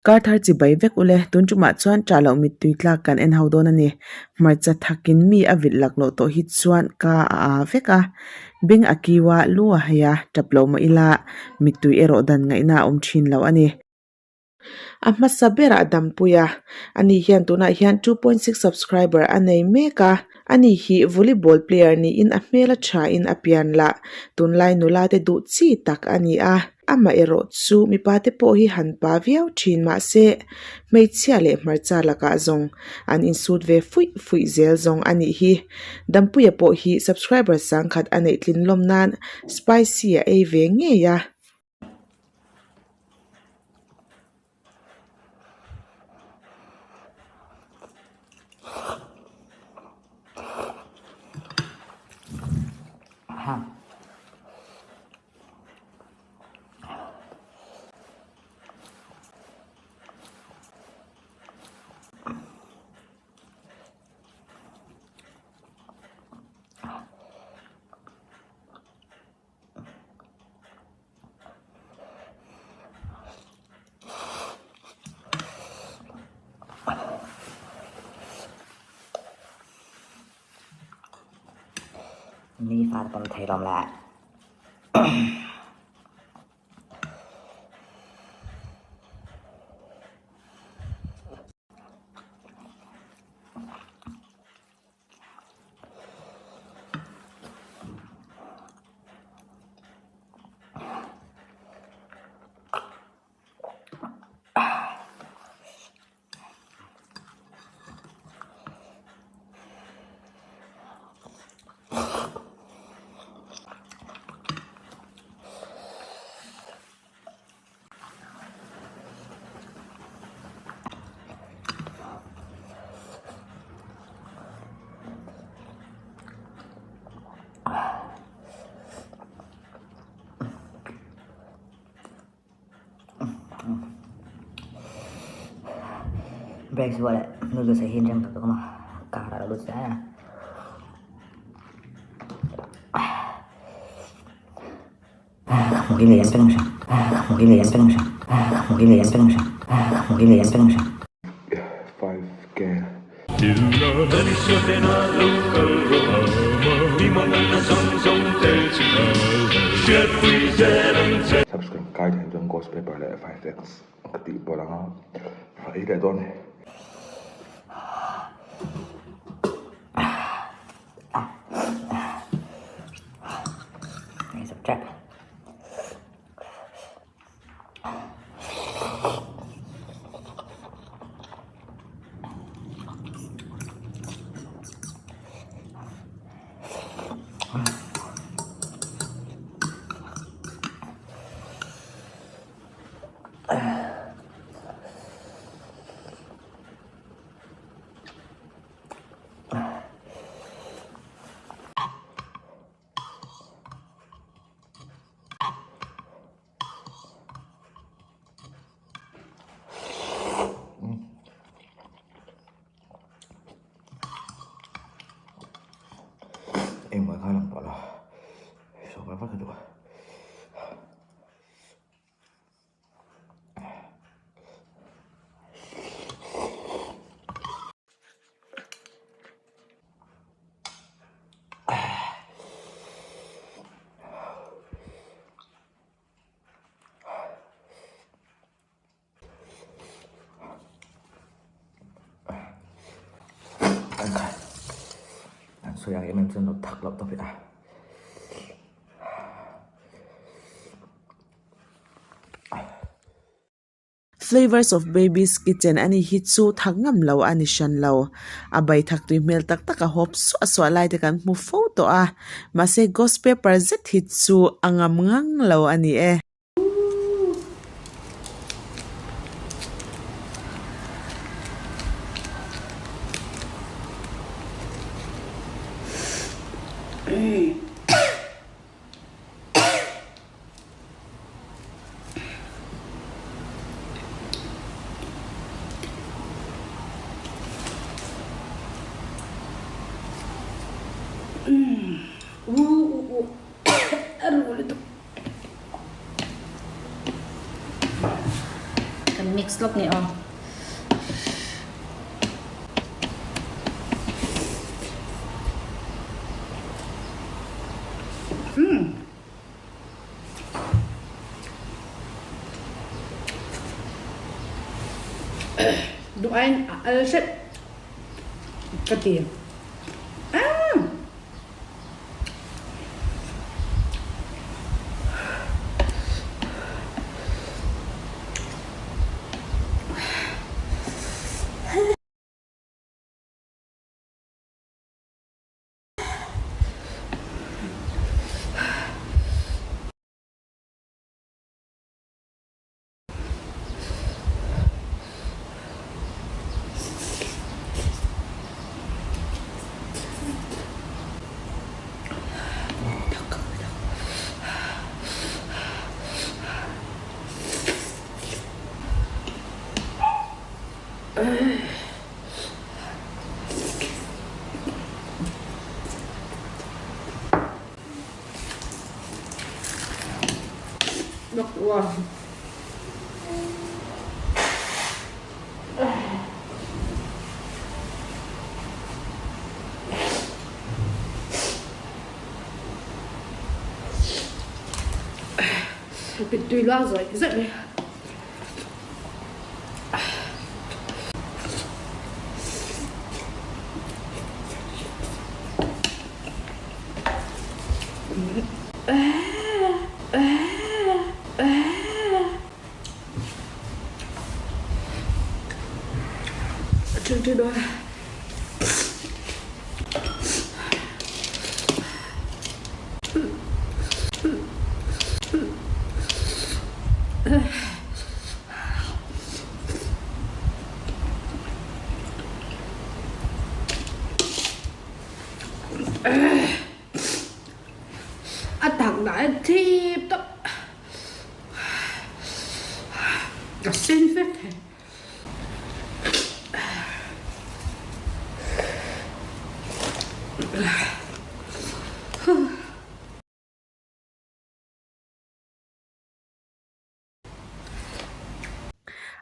kar thar chi bai vek ule tun chuma chuan tralo mit tuitla kan en haudon ani marcha thakin mi avil laklo to hi chuan ka a veka bing akiwa luwa haya taplo ma ila mitui ero dan ngaina thin lo ani Ahma sabera dampuya ani hian tuna hian 2.6 subscriber anei meka ani hi volleyball player ni in a hmela tha in apian la tunlai nula te du chi tak ani a ama ero chu mi pa te po hi han pa viau thin ma se mei chia le marcha laka zong an in sut ve fui zel zong ani hi dampuya po hi subscriber sang khat anei tlin lom nan spicy a ve nge yaนี่ฟาดตำไทยลมละbreak sual nuihza sa hinjang tak kama kara lut sa mungkin lian pengen mungkin lian pengen mungkin lian pengen mungkin lian pengen 5K subscribe guide and don't ghost paper le 5X kati bolanga phải để tôi này subtract em mới khai lòng bỏ là số phải phát cái được soya em chân nó thật lắm tao phải Flavors of Baby's Kitchen ani hi chu thangam lo ani shan lo abai thak tui mel tak tak a hop so lai te kan mu photo a ma se ghost paper zet hi chu angam ngang lo ani e Aduh, boleh tu. mix lok ni oh. Doain alsep kati. Wow. Bị tùy loa rồi, giận đi. Chưa đôi. Thằng đã thi tập xin phép thầy.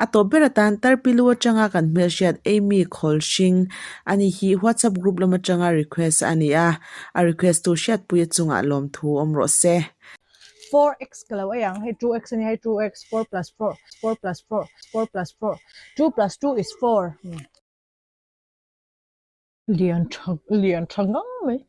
Ato beratan tarpilua changa kan hmelshiat Amy Kholshing ani hi WhatsApp group lama changa request ania a request to shiat puya chunga lom thu omro se 4x kalau ayang hey 2x ani hey 2x 4 plus 4 4 plus 4 4 plus 4 2 plus 2 is 4 liền chang mai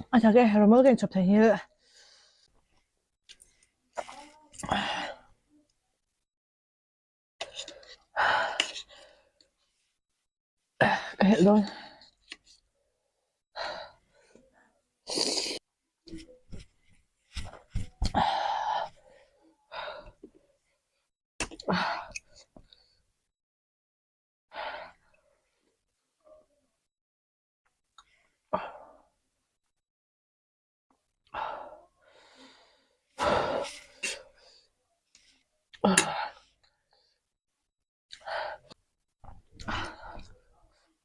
à thằng cái rồi cái chụp thành như cái luôn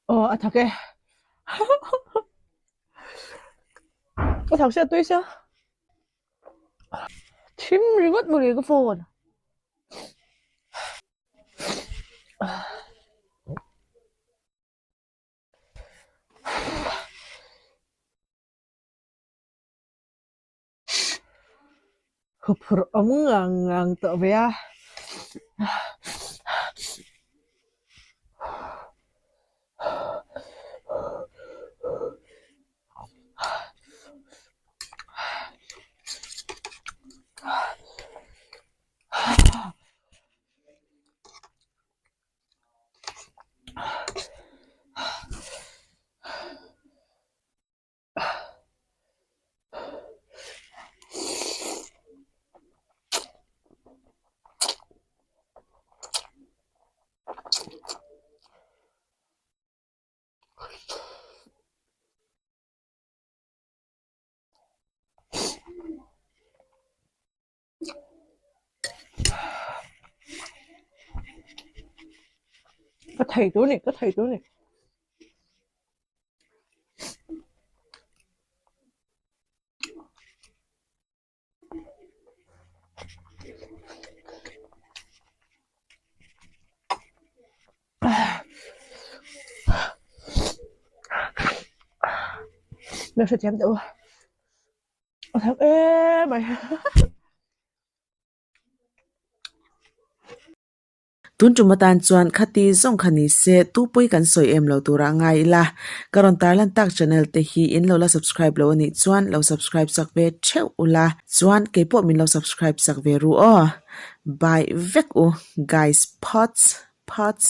à thằng cái thằng sẽ tôi sao chim rigot một cái phone hụp ống ngang tợ về à Có thầy tôi này, có thầy tôi này. Mình sẽ chém tự. Thật ê mày. Tun chumatan chuan khati zong khani se tu poi kan soi em lo tura ngai la karon tarlan tak channel te hi in lo la subscribe lo ni chuan lo subscribe sak ve theu ula chuan ke po min lo subscribe sak ve ru o bye vek u guys pots